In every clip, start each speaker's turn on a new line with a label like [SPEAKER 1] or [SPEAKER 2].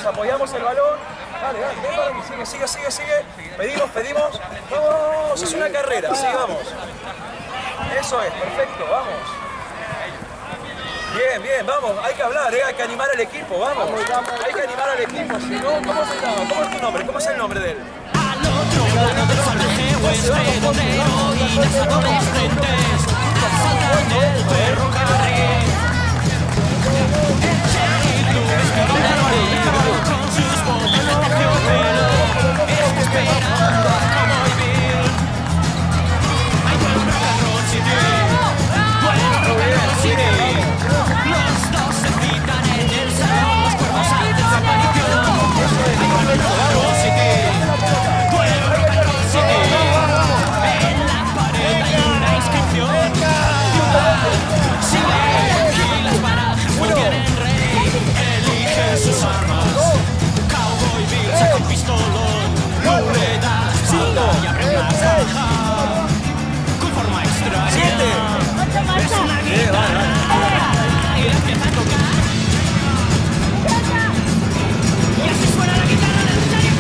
[SPEAKER 1] Apoyamos el balón. Dale, sigue. Pedimos. Vamos, es una carrera, sí, vamos. Eso es, perfecto, vamos. Bien, vamos, hay que hablar, hay que animar al equipo, vamos. Hay que animar al equipo, si no, ¿cómo se llama? ¿Cómo es tu nombre? ¿Cómo es el nombre de él?
[SPEAKER 2] Al otro lado del salvaje oeste, donde heroínas a dobles frentes asaltan el ferrocarril. El sheriff Lewis que va del barrio con sus botas de terciopelo está esperando a Cowboy Bill. Hay buen rock and roll city, buen rock and roll city. Los dos se citan en el salón, los cuervos antes de aparición. Hay buen rock and roll city. En la pared hay una inscripción. Si ven las barajas no tienen rey, elige sus armas. Cowboy Bill saca un pistolón, le da la espalda y abre una caja con forma extraña. Es una guitarra y la empieza a tocar. Y así suena la guitarra del sheriff.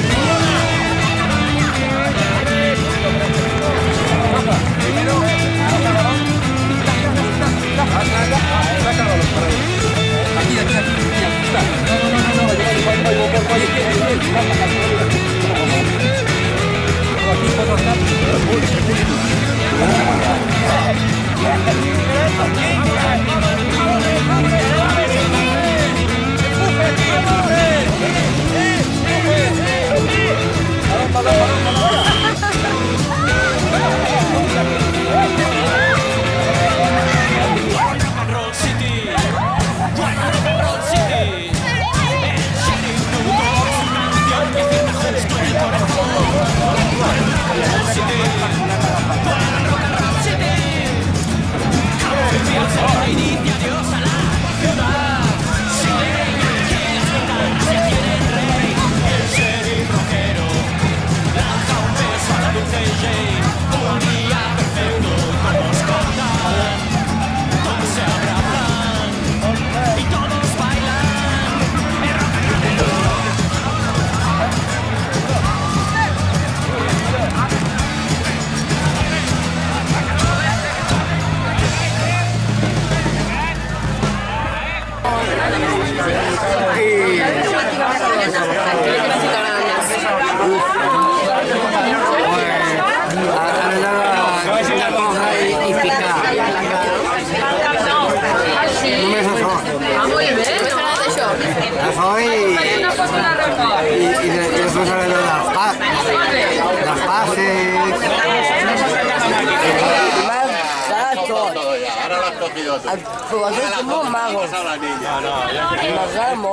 [SPEAKER 3] Como un mago.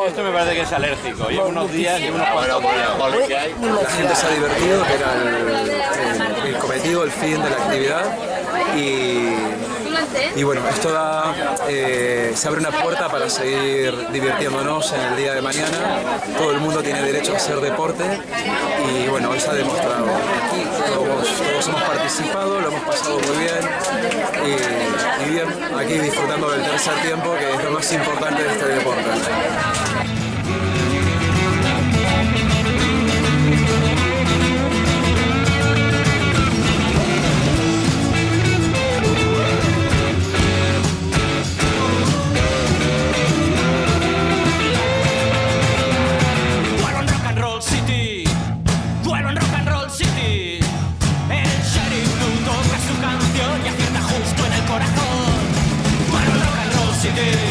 [SPEAKER 4] Esto me parece que es alérgico. Llevo unos días y unos cuantos días.
[SPEAKER 1] La gente se ha divertido, que era el cometido, el fin de la actividad. Y bueno, esto se abre una puerta para seguir divirtiéndonos en el día de mañana. Todo el mundo tiene derecho a hacer deporte y bueno, hoy se ha demostrado. Aquí todos hemos participado, lo hemos pasado muy bien y bien, aquí disfrutando del tercer tiempo, que es lo más importante de este deporte.
[SPEAKER 2] City.